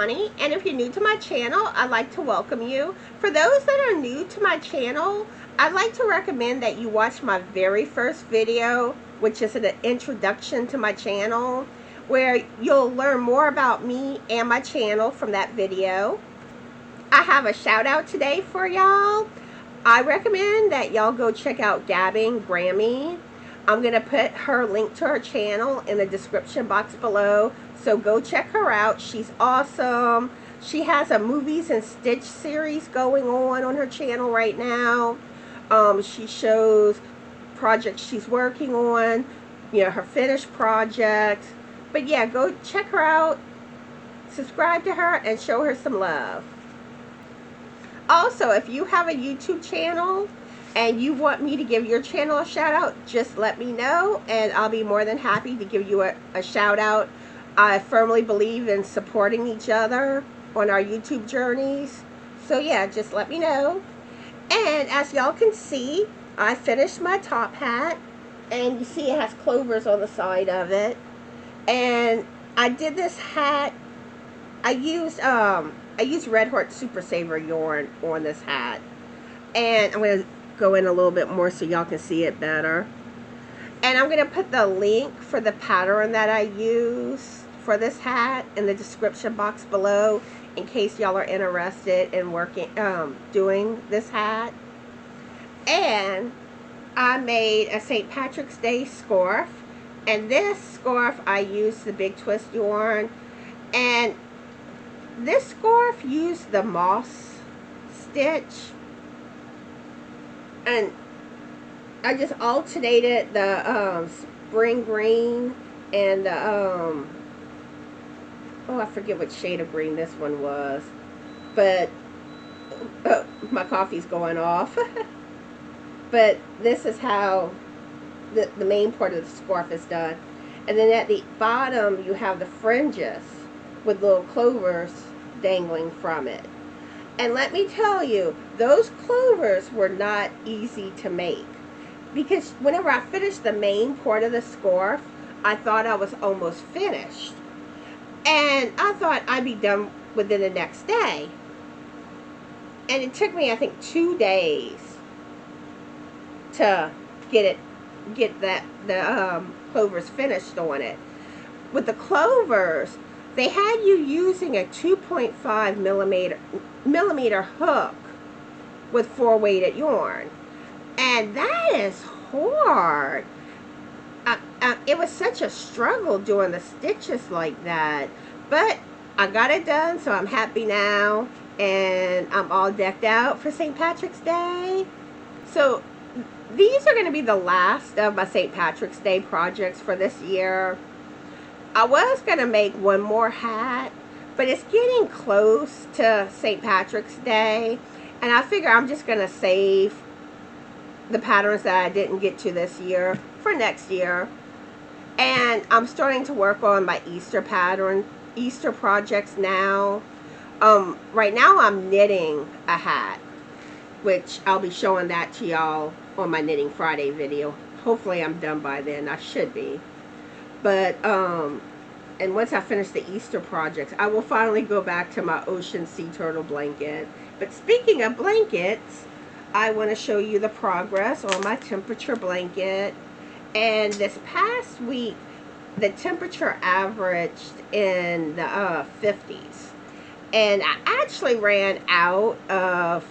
Bonnie, and if you're new to my channel, I'd like to welcome you. For those that are new to my channel, I'd like to recommend that you watch my very first video, which is an introduction to my channel, where you'll learn more about me and my channel from that video. I have a shout out today for y'all. I recommend that y'all go check out Gabbing Grammy. I'm going to put her link to her channel in the description box below. So go check her out. She's awesome. She has a Movies and Stitch series going on her channel right now. She shows projects she's working on, you know, her finished projects. But yeah, go check her out, subscribe to her, and show her some love. Also, if you have a YouTube channel and you want me to give your channel a shout out, just let me know and I'll be more than happy to give you a shout out. I firmly believe in supporting each other on our YouTube journeys. So yeah, just let me know. And as y'all can see, I finished my top hat, and you see it has clovers on the side of it. And I did this hat, I used Red Heart Super Saver yarn on this hat. And I'm going to go in a little bit more so y'all can see it better. And I'm going to put the link for the pattern that I use for this hat in the description box below in case y'all are interested in doing this hat. And I made a St. Patrick's Day scarf. And this scarf I used the Big Twist yarn. And this scarf used the moss stitch. And I just alternated the spring green and the oh, I forget what shade of green this one was, but oh, my coffee's going off. But this is how the main part of the scarf is done. And then at the bottom you have the fringes with little clovers dangling from it. And let me tell you, those clovers were not easy to make, because whenever I finished the main part of the scarf, I thought I was almost finished. And I thought I'd be done within the next day. And it took me, I think, 2 days to get the clovers finished on it. With the clovers, they had you using a 2.5 millimeter hook with 4-weighted yarn, and that is hard. It was such a struggle doing the stitches like that, but I got it done, so I'm happy now, and I'm all decked out for St. Patrick's Day. So these are going to be the last of my St. Patrick's Day projects for this year. I was going to make one more hat, but it's getting close to St. Patrick's Day, and I figure I'm just going to save the patterns that I didn't get to this year for next year. And I'm starting to work on my Easter projects now. Right now I'm knitting a hat, which I'll be showing that to y'all on my Knitting Friday video. Hopefully I'm done by then. I should be. But, and once I finish the Easter projects, I will finally go back to my ocean sea turtle blanket. But speaking of blankets, I want to show you the progress on my temperature blanket. And this past week, the temperature averaged in the 50s. And I actually ran out of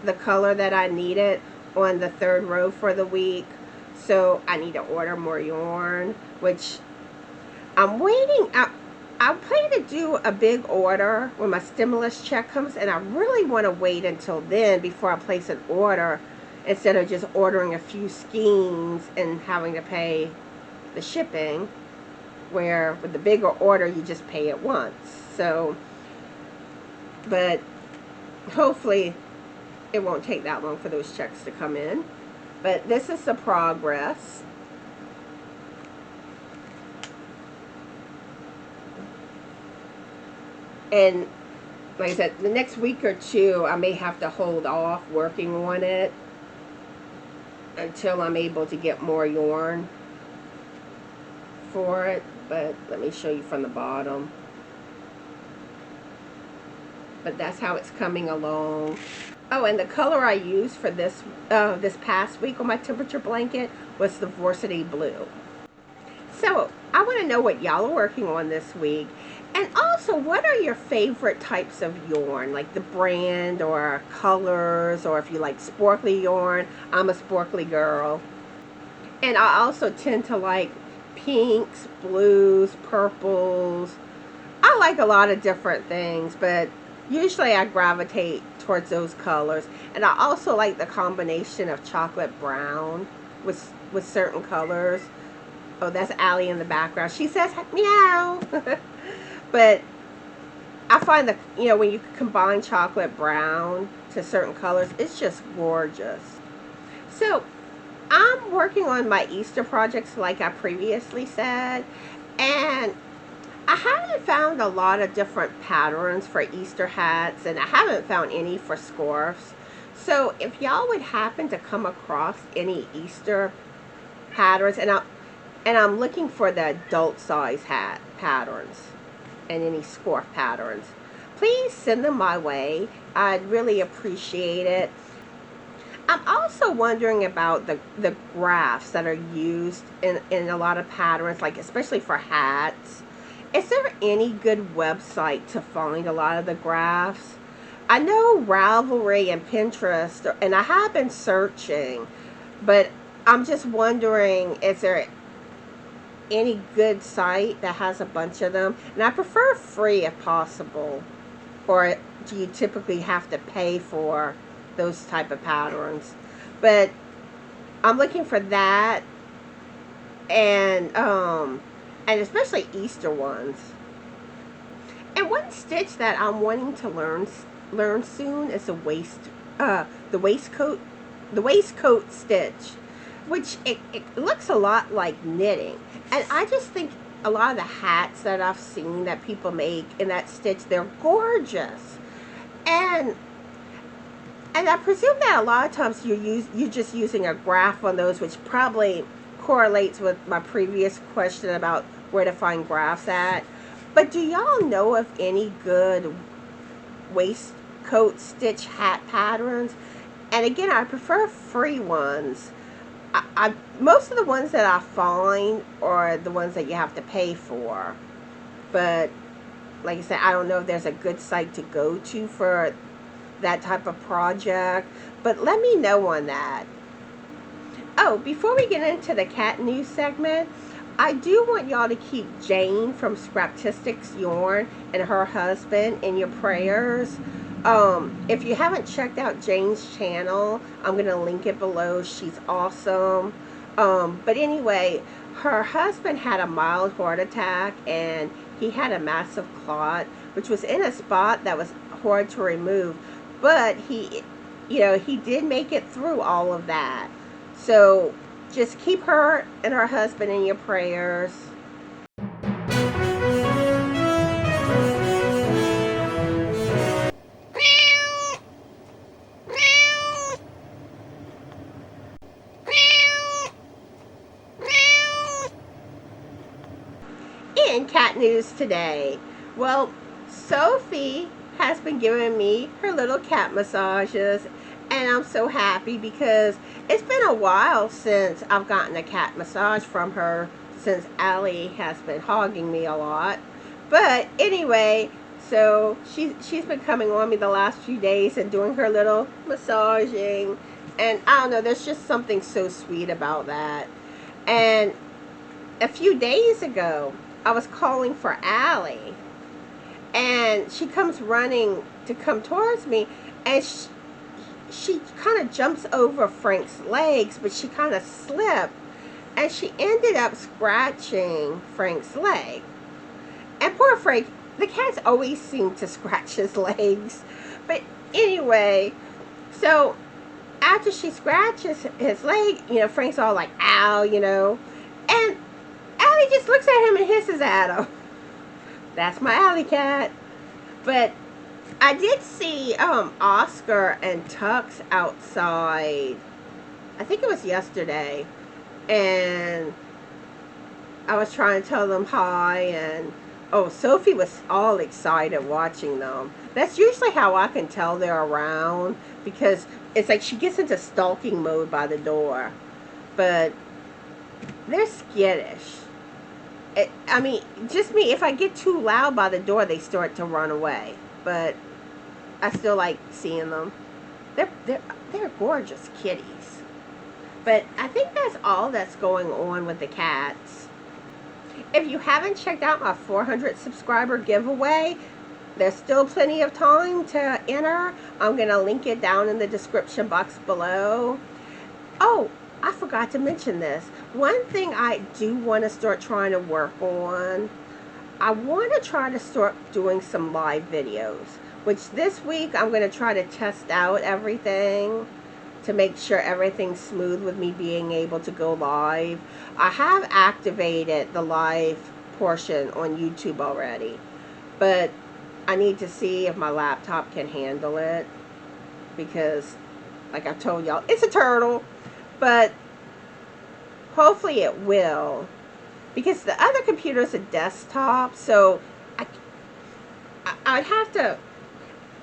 the color that I needed on the 3rd row for the week. So I need to order more yarn, which I'm waiting. I plan to do a big order when my stimulus check comes, and I really want to wait until then before I place an order, instead of just ordering a few skeins and having to pay the shipping, where with the bigger order you just pay it once. So, but hopefully it won't take that long for those checks to come in. But this is the progress. And like I said, the next week or two I may have to hold off working on it until I'm able to get more yarn for it. But let me show you from the bottom. but that's how it's coming along. Oh, and the color I used for this this past week on my temperature blanket was the Varsity Blue. So I want to know what y'all are working on this week. And also, what are your favorite types of yarn? Like the brand or colors, or if you like sparkly yarn. I'm a sparkly girl. And I also tend to like pinks, blues, purples. I like a lot of different things, but usually I gravitate towards those colors. And I also like the combination of chocolate brown with certain colors. Oh, that's Allie in the background. She says meow. But I find that, you know, when you combine chocolate brown to certain colors, it's just gorgeous. So I'm working on my Easter projects like I previously said, and I haven't found a lot of different patterns for Easter hats, and I haven't found any for scarves. So if y'all would happen to come across any Easter patterns, and I'm looking for the adult size hat patterns and any scarf patterns, please send them my way. I'd really appreciate it. I'm also wondering about the graphs that are used in a lot of patterns, like especially for hats. Is there any good website to find a lot of the graphs? I know Ravelry and Pinterest, and I have been searching, but I'm just wondering, is there any good site that has a bunch of them? And I prefer free if possible. Or do you typically have to pay for those type of patterns? But I'm looking for that, and especially Easter ones. And one stitch that I'm wanting to learn soon is the waistcoat stitch, which it looks a lot like knitting. And I just think a lot of the hats that I've seen that people make in that stitch, they're gorgeous. And I presume that a lot of times you're just using a graph on those, which probably correlates with my previous question about where to find graphs at. But do y'all know of any good waistcoat stitch hat patterns? And again, I prefer free ones. Most of the ones that I find are the ones that you have to pay for. But like I said, I don't know if there's a good site to go to for that type of project. But let me know on that. Oh, before we get into the cat news segment, I do want y'all to keep Jane from Scraptastic Yarns and her husband in your prayers. If you haven't checked out Jane's channel, I'm going to link it below. She's awesome. But anyway, her husband had a mild heart attack, and he had a massive clot, which was in a spot that was hard to remove. But he did make it through all of that. So just keep her and her husband in your prayers. In cat news today, well, Sophie has been giving me her little cat massages, and I'm so happy because it's been a while since I've gotten a cat massage from her, since Allie has been hogging me a lot. But anyway, so she's been coming on me the last few days and doing her little massaging, and I don't know, there's just something so sweet about that. And a few days ago, I was calling for Allie, and she comes running to come towards me, and she kind of jumps over Frank's legs, but she kind of slipped, and she ended up scratching Frank's leg. And poor Frank, the cats always seem to scratch his legs. But anyway, so after she scratches his leg, Frank's all like, ow, and Allie just looks at him and hisses at him. That's my alley cat. But I did see Oscar and Tux outside. I think it was yesterday. And I was trying to tell them hi, and Oh, Sophie was all excited watching them. That's usually how I can tell they're around, because it's like she gets into stalking mode by the door. But they're skittish. I mean, just me. If I get too loud by the door, they start to run away. But I still like seeing them. They're gorgeous kitties. But I think that's all that's going on with the cats. If you haven't checked out my 400 subscriber giveaway, there's still plenty of time to enter. I'm going to link it down in the description box below. Oh, I forgot to mention this. One thing I do want to start trying to work on, I want to try to start doing some live videos, which this week I'm going to try to test out everything to make sure everything's smooth with me being able to go live. I have activated the live portion on YouTube already, but I need to see if my laptop can handle it, because like I told y'all, it's a turtle. But hopefully it will, because the other computer is a desktop, so I'd have to,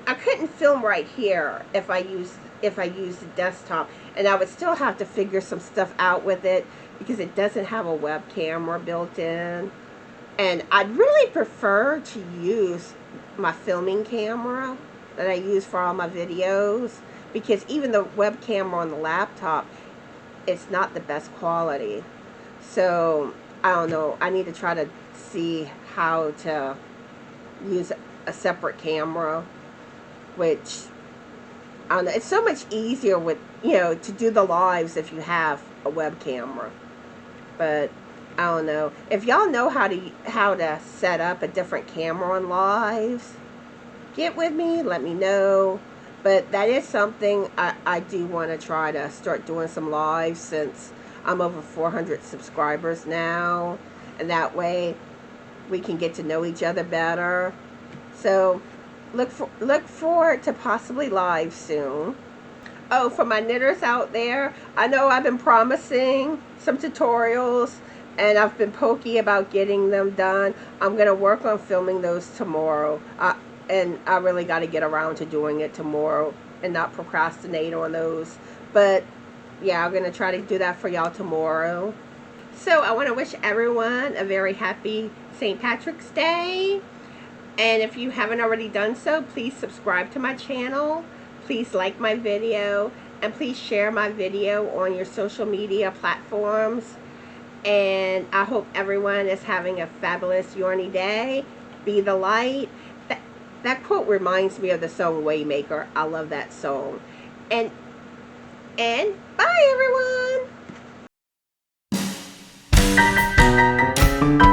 I couldn't film right here if I used the desktop, and I would still have to figure some stuff out with it because it doesn't have a web camera built in. And I'd really prefer to use my filming camera that I use for all my videos, because even the web camera on the laptop, it's not the best quality. So I don't know, I need to try to see how to use a separate camera, which I don't know, it's so much easier with, you know, to do the lives if you have a web camera. But I don't know, if y'all know how to set up a different camera on lives, get with me, let me know. But that is something I do want to try to start doing some lives, since I'm over 400 subscribers now, and that way we can get to know each other better. So look forward to possibly live soon. Oh, for my knitters out there, I know I've been promising some tutorials, and I've been pokey about getting them done. I'm going to work on filming those tomorrow. And I really got to get around to doing it tomorrow and not procrastinate on those. But yeah, I'm going to try to do that for y'all tomorrow. So I want to wish everyone a very happy St. Patrick's Day. And if you haven't already done so, please subscribe to my channel. Please like my video. And please share my video on your social media platforms. And I hope everyone is having a fabulous yarny day. Be the light. That quote reminds me of the song Waymaker. I love that song. And bye everyone.